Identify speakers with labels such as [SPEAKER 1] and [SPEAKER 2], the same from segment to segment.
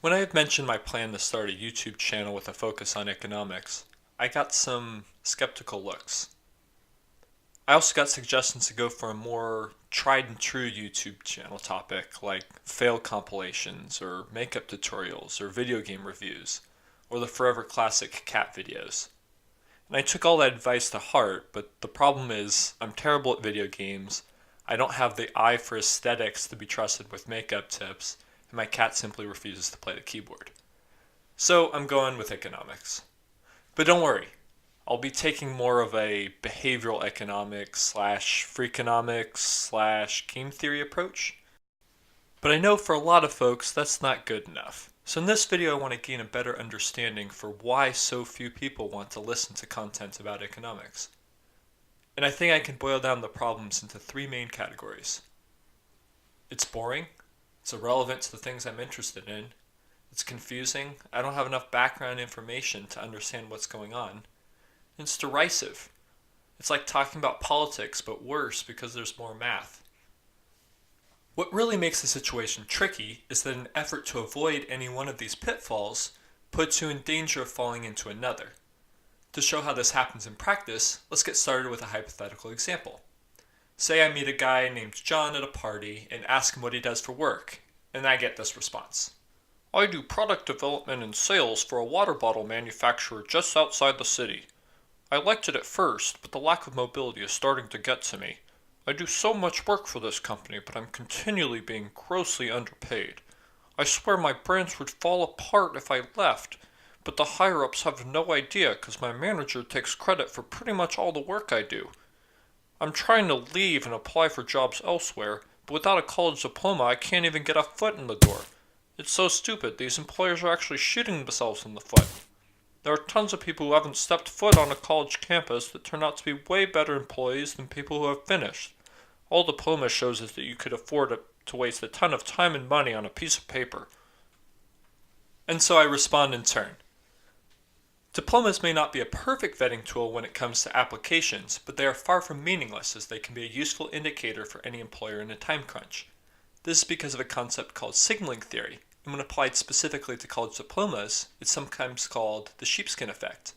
[SPEAKER 1] When I had mentioned my plan to start a YouTube channel with a focus on economics, I got some skeptical looks. I also got suggestions to go for a more tried and true YouTube channel topic like fail compilations or makeup tutorials or video game reviews or the forever classic cat videos. And I took all that advice to heart, but the problem is I'm terrible at video games, I don't have the eye for aesthetics to be trusted with makeup tips, and my cat simply refuses to play the keyboard. So I'm going with economics. But don't worry, I'll be taking more of a behavioral economics slash freakonomics slash game theory approach. But I know for a lot of folks that's not good enough. So in this video I want to gain a better understanding for why so few people want to listen to content about economics. And I think I can boil down the problems into three main categories. It's boring, it's irrelevant to the things I'm interested in, it's confusing, I don't have enough background information to understand what's going on, and it's derisive. It's like talking about politics but worse because there's more math. What really makes the situation tricky is that an effort to avoid any one of these pitfalls puts you in danger of falling into another. To show how this happens in practice, let's get started with a hypothetical example. Say I meet a guy named John at a party and ask him what he does for work, and I get this response. I do product development and sales for a water bottle manufacturer just outside the city. I liked it at first, but the lack of mobility is starting to get to me. I do so much work for this company, but I'm continually being grossly underpaid. I swear my branch would fall apart if I left, but the higher-ups have no idea because my manager takes credit for pretty much all the work I do. I'm trying to leave and apply for jobs elsewhere, but without a college diploma I can't even get a foot in the door. It's so stupid, these employers are actually shooting themselves in the foot. There are tons of people who haven't stepped foot on a college campus that turn out to be way better employees than people who have finished. All diploma shows is that you could afford to waste a ton of time and money on a piece of paper. And so I respond in turn. Diplomas may not be a perfect vetting tool when it comes to applications, but they are far from meaningless as they can be a useful indicator for any employer in a time crunch. This is because of a concept called signaling theory, and when applied specifically to college diplomas, it's sometimes called the sheepskin effect.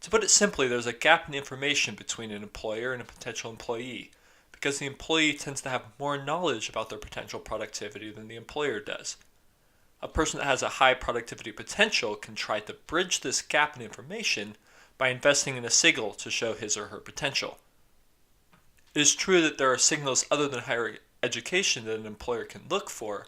[SPEAKER 1] To put it simply, there's a gap in information between an employer and a potential employee, because the employee tends to have more knowledge about their potential productivity than the employer does. A person that has a high productivity potential can try to bridge this gap in information by investing in a signal to show his or her potential. It is true that there are signals other than higher education that an employer can look for,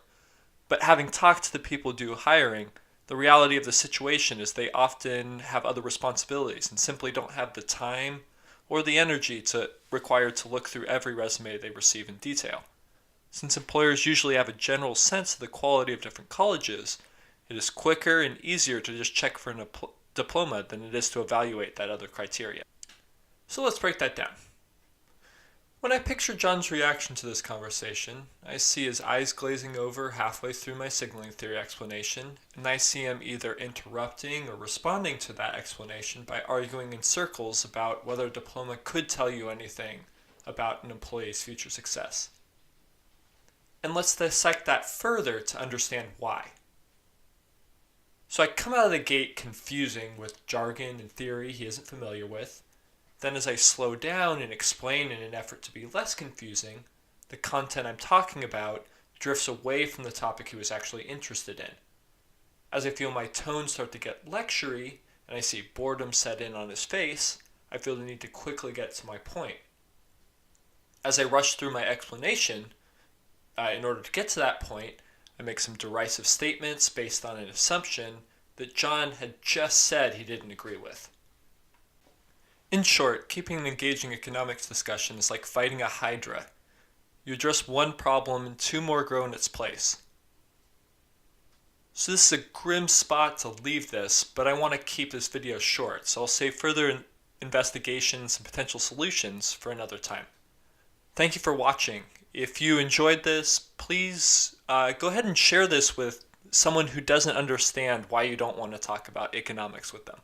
[SPEAKER 1] but having talked to the people who do hiring, the reality of the situation is they often have other responsibilities and simply don't have the time or the energy required to look through every resume they receive in detail. Since employers usually have a general sense of the quality of different colleges, it is quicker and easier to just check for a diploma than it is to evaluate that other criteria. So let's break that down. When I picture John's reaction to this conversation, I see his eyes glazing over halfway through my signaling theory explanation, and I see him either interrupting or responding to that explanation by arguing in circles about whether a diploma could tell you anything about an employee's future success. And let's dissect that further to understand why. So I come out of the gate confusing with jargon and theory he isn't familiar with. Then as I slow down and explain in an effort to be less confusing, the content I'm talking about drifts away from the topic he was actually interested in. As I feel my tone start to get lectury and I see boredom set in on his face, I feel the need to quickly get to my point. As I rush through my explanation, in order to get to that point, I make some derisive statements based on an assumption that John had just said he didn't agree with. In short, keeping an engaging economics discussion is like fighting a hydra. You address one problem and two more grow in its place. So this is a grim spot to leave this, but I want to keep this video short, so I'll save further investigations and potential solutions for another time. Thank you for watching. If you enjoyed this, please go ahead and share this with someone who doesn't understand why you don't want to talk about economics with them.